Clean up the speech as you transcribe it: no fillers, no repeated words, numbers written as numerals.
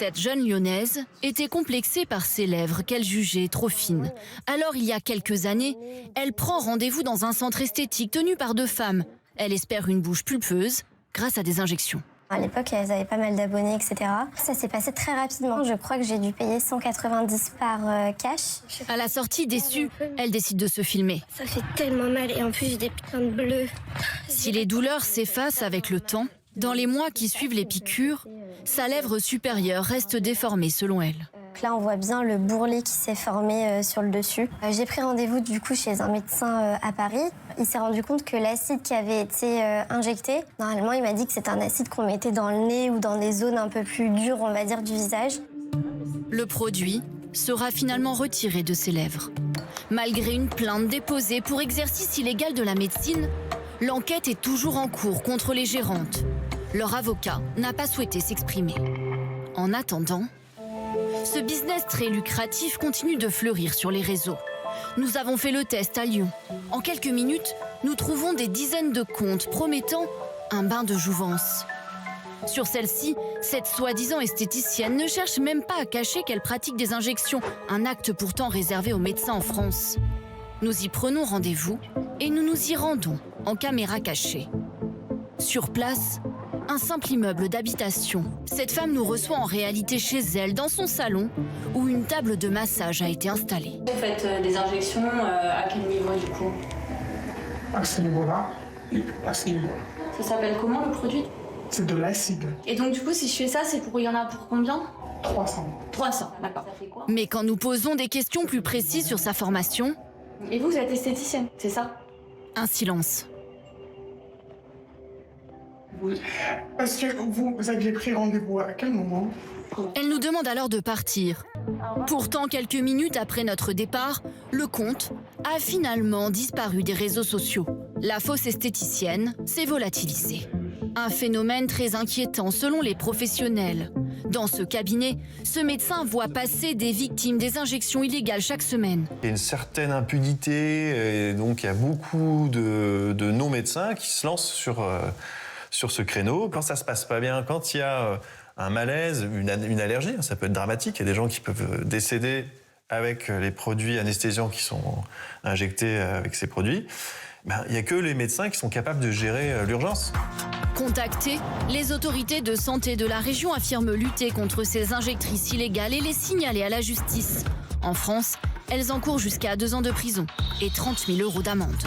Cette jeune Lyonnaise était complexée par ses lèvres qu'elle jugeait trop fines. Alors, il y a quelques années, elle prend rendez-vous dans un centre esthétique tenu par 2 femmes. Elle espère une bouche pulpeuse grâce à des injections. À l'époque, elles avaient pas mal d'abonnés, etc. Ça s'est passé très rapidement. Je crois que j'ai dû payer 190 par cash. À la sortie, déçue, elle décide de se filmer. Ça fait tellement mal et en plus j'ai des putains de bleus. Si les douleurs s'effacent avec le temps, dans les mois qui suivent les piqûres, sa lèvre supérieure reste déformée selon elle. Là, on voit bien le bourrelet qui s'est formé sur le dessus. J'ai pris rendez-vous du coup chez un médecin à Paris. Il s'est rendu compte que l'acide qui avait été injecté, normalement, il m'a dit que c'est un acide qu'on mettait dans le nez ou dans des zones un peu plus dures, on va dire, du visage. Le produit sera finalement retiré de ses lèvres. Malgré une plainte déposée pour exercice illégal de la médecine, l'enquête est toujours en cours contre les gérantes. Leur avocat n'a pas souhaité s'exprimer. En attendant, ce business très lucratif continue de fleurir sur les réseaux. Nous avons fait le test à Lyon. En quelques minutes, nous trouvons des dizaines de comptes promettant un bain de jouvence. Sur celle-ci, cette soi-disant esthéticienne ne cherche même pas à cacher qu'elle pratique des injections, un acte pourtant réservé aux médecins en France. Nous y prenons rendez-vous et nous nous y rendons en caméra cachée. Sur place, un simple immeuble d'habitation. Cette femme nous reçoit en réalité chez elle, dans son salon, où une table de massage a été installée. Vous faites des injections à quel niveau du coup? À ce niveau-là et à ce niveau-là. Ça s'appelle comment le produit? C'est de l'acide. Et donc du coup, si je fais ça, il y en a pour combien? 300. 300, d'accord. Ça fait quoi? Mais quand nous posons des questions plus précises sur sa formation, Et vous êtes esthéticienne, c'est ça? un silence. Est-ce que vous aviez pris rendez-vous à quel moment? Elle nous demande alors de partir. Pourtant, quelques minutes après notre départ, le compte a finalement disparu des réseaux sociaux. La fausse esthéticienne s'est volatilisée. Un phénomène très inquiétant selon les professionnels. Dans ce cabinet, ce médecin voit passer des victimes des injections illégales chaque semaine. Il y a une certaine impunité, et donc il y a beaucoup de non-médecins qui se lancent sur ce créneau. Quand ça se passe pas bien, quand il y a un malaise, une allergie, ça peut être dramatique. Il y a des gens qui peuvent décéder avec les produits anesthésiants qui sont injectés avec ces produits. Il n'y a que les médecins qui sont capables de gérer l'urgence. Contactées, les autorités de santé de la région affirment lutter contre ces injectrices illégales et les signaler à la justice. En France, elles encourent jusqu'à 2 ans de prison et 30 000 € d'amende.